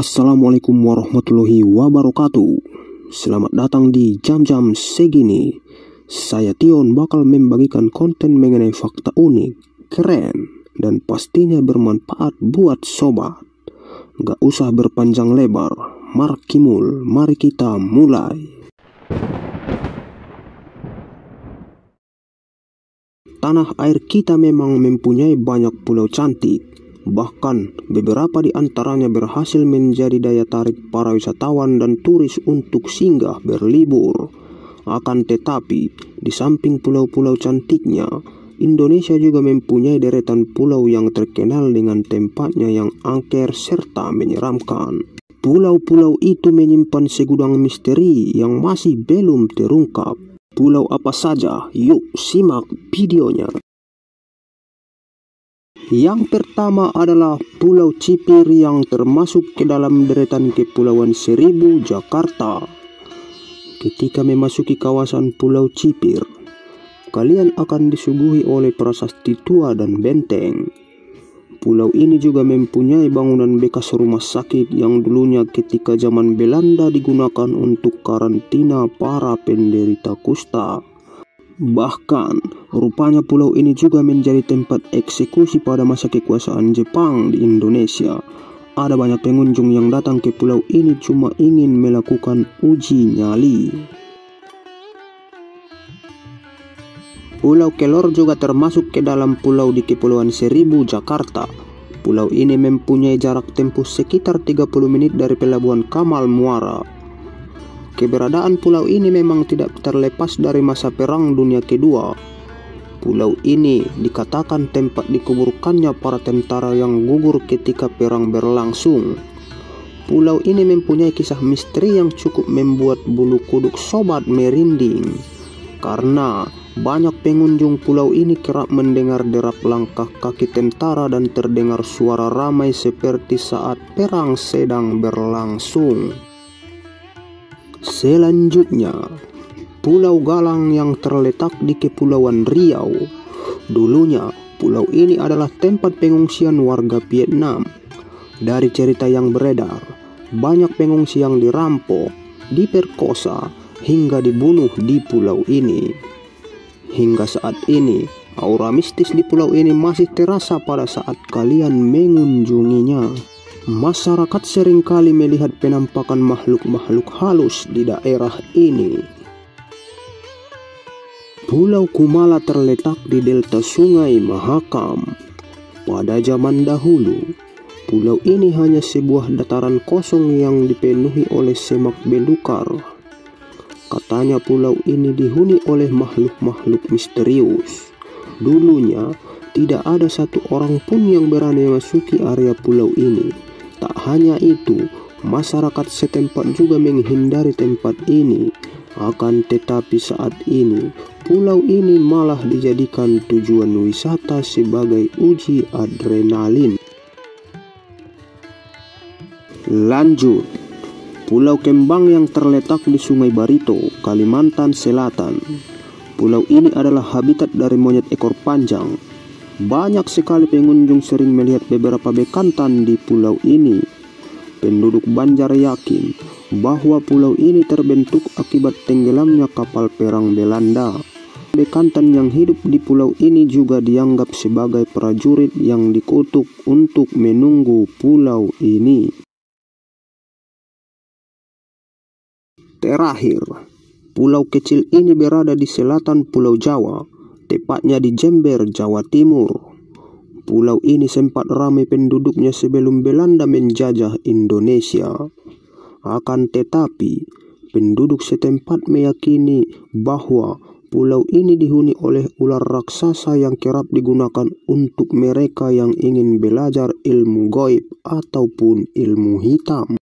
Assalamualaikum warahmatullahi wabarakatuh. Selamat datang di jam-jam segini. Saya Tion bakal membagikan konten mengenai fakta unik, keren, dan pastinya bermanfaat buat sobat. Gak usah berpanjang lebar, markimul, mari kita mulai. Tanah air kita memang mempunyai banyak pulau cantik. Bahkan beberapa di antaranya berhasil menjadi daya tarik para wisatawan dan turis untuk singgah berlibur. Akan tetapi, di samping pulau-pulau cantiknya, Indonesia juga mempunyai deretan pulau yang terkenal dengan tempatnya yang angker serta menyeramkan. Pulau-pulau itu menyimpan segudang misteri yang masih belum terungkap. Pulau apa saja? Yuk simak videonya. Yang pertama adalah Pulau Cipir yang termasuk ke dalam deretan Kepulauan Seribu, Jakarta. Ketika memasuki kawasan Pulau Cipir, kalian akan disuguhi oleh prasasti tua dan benteng. Pulau ini juga mempunyai bangunan bekas rumah sakit yang dulunya ketika zaman Belanda digunakan untuk karantina para penderita kusta. Bahkan, rupanya pulau ini juga menjadi tempat eksekusi pada masa kekuasaan Jepang di Indonesia. Ada banyak pengunjung yang datang ke pulau ini cuma ingin melakukan uji nyali. Pulau Kelor juga termasuk ke dalam pulau di Kepulauan Seribu, Jakarta. Pulau ini mempunyai jarak tempuh sekitar 30 menit dari Pelabuhan Kamal Muara. Keberadaan pulau ini memang tidak terlepas dari masa Perang Dunia Kedua. Pulau ini dikatakan tempat dikuburkannya para tentara yang gugur ketika perang berlangsung. Pulau ini mempunyai kisah misteri yang cukup membuat bulu kuduk sobat merinding. Karena banyak pengunjung pulau ini kerap mendengar derap langkah kaki tentara dan terdengar suara ramai seperti saat perang sedang berlangsung. Selanjutnya, Pulau Galang yang terletak di Kepulauan Riau. Dulunya, pulau ini adalah tempat pengungsian warga Vietnam. Dari cerita yang beredar, banyak pengungsi yang dirampok, diperkosa, hingga dibunuh di pulau ini. Hingga saat ini, aura mistis di pulau ini masih terasa pada saat kalian mengunjunginya. Masyarakat seringkali melihat penampakan makhluk-makhluk halus di daerah ini. Pulau Kumala terletak di delta Sungai Mahakam. Pada zaman dahulu, pulau ini hanya sebuah dataran kosong yang dipenuhi oleh semak belukar. Katanya pulau ini dihuni oleh makhluk-makhluk misterius. Dulunya, tidak ada satu orang pun yang berani memasuki area pulau ini. Tak hanya itu, masyarakat setempat juga menghindari tempat ini. Akan tetapi saat ini, pulau ini malah dijadikan tujuan wisata sebagai uji adrenalin. Lanjut, Pulau Kembang yang terletak di Sungai Barito, Kalimantan Selatan. Pulau ini adalah habitat dari monyet ekor panjang. Banyak sekali pengunjung sering melihat beberapa bekantan di pulau ini. Penduduk Banjar yakin bahwa pulau ini terbentuk akibat tenggelamnya kapal perang Belanda. Bekantan yang hidup di pulau ini juga dianggap sebagai prajurit yang dikutuk untuk menunggu pulau ini. Terakhir, pulau kecil ini berada di selatan Pulau Jawa, tepatnya di Jember, Jawa Timur. Pulau ini sempat ramai penduduknya sebelum Belanda menjajah Indonesia. Akan tetapi, penduduk setempat meyakini bahwa pulau ini dihuni oleh ular raksasa yang kerap digunakan untuk mereka yang ingin belajar ilmu gaib ataupun ilmu hitam.